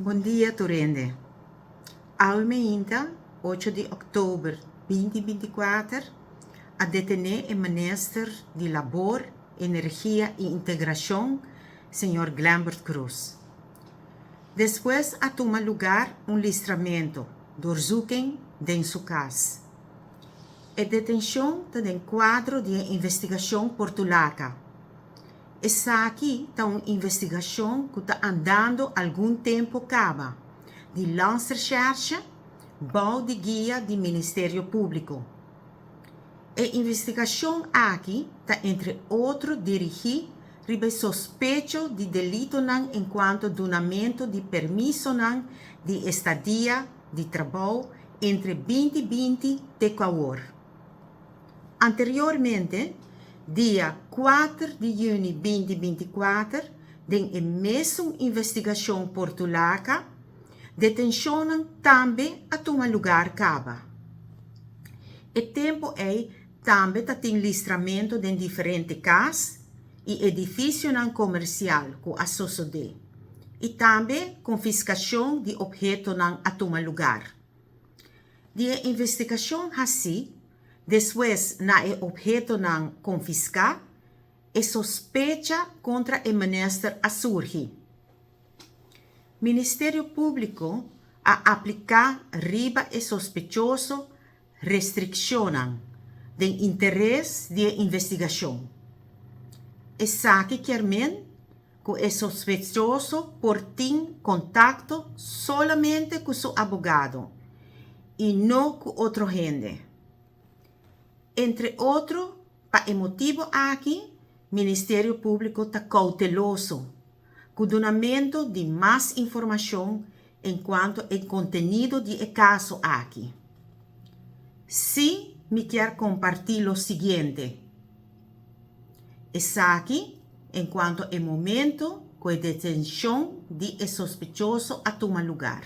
Bom dia, Turende. Almeinda, 8 de outubro de 2024, a detener o ministro de Labor, Energia e Integração, Sr. Glambert Cruz. Depois, a tomar lugar listramento, doorzoeking de sua casa. A detenção está em quadro de investigação portulaca. Essa aqui está uma investigação que está andando há algum tempo caba, de lança-recherche, bom de guia do Ministério Público. A investigação aqui está, entre outros, dirigida ribe sospecho de delito enquanto donamento de permisso de estadia de trabalho entre 2020 e agora. Anteriormente, dia 4 de junho de 2024, em a mesma investigação portulaca, detenção também a tomar lugar caba. O tempo é também tem listramento de diferentes casas e edifício comercial com a sociedade, e também confiscação de objetos a tomar lugar. De investigação assim, depois na objeto confiscar, e sospecha contra o ministro a surgir. Ministério Público a aplicar riba e sospechoso restrição de interesse de investigação. E sabe claramente que o sospechoso por ter contato solamente com seu advogado e não com outra gente. Entre outros, para o motivo aqui, o Ministério Público está cauteloso com o donamento de mais informação enquanto o conteúdo do caso aqui. Se me quer compartilhar o seguinte, está aqui enquanto o momento que a detenção de sospechoso a tomar lugar.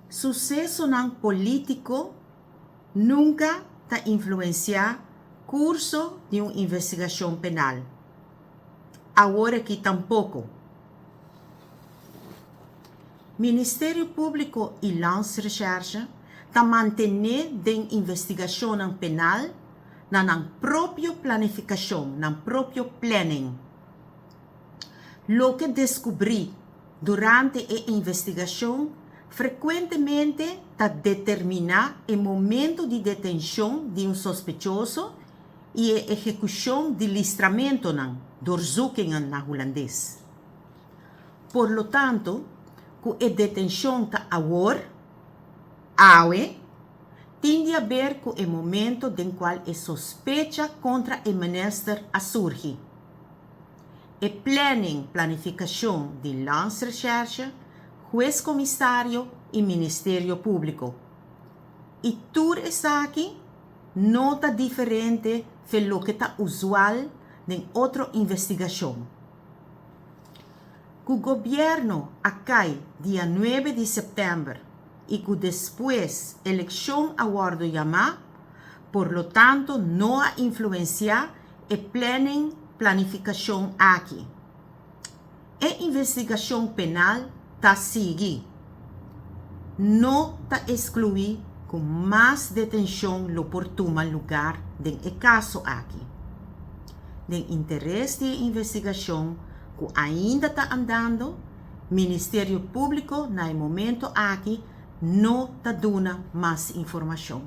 Sucesso político nunca está influenciar curso de uma investigação penal. Agora que tampouco. Ministério Público e lança-recherche está mantendo a investigação penal na própria planificação, na próprio planning. Lo que descobri durante a investigação frequentemente está determinar o momento de detenção de um sospechoso e a execução de listramento doorzoeking na holandês. Por lo tanto, com a detenção está agora, tem a ver com o momento em qual a sospecha contra o ministro a surgir. A planificação de lança-recherche, juiz comissário e Ministério Público. E tudo isso aqui não está diferente do que está usual em outra investigação. O governo acai dia 9 de setembro e que depois eleição a guardo chamar, por lo tanto, não a influenciar a planificação aqui. A investigação penal está seguir. Não está excluir com mais detenção por tomar lugar no caso aqui. De interesse de investigação que ainda está andando, Ministério Público, no momento aqui, não está dando mais informação.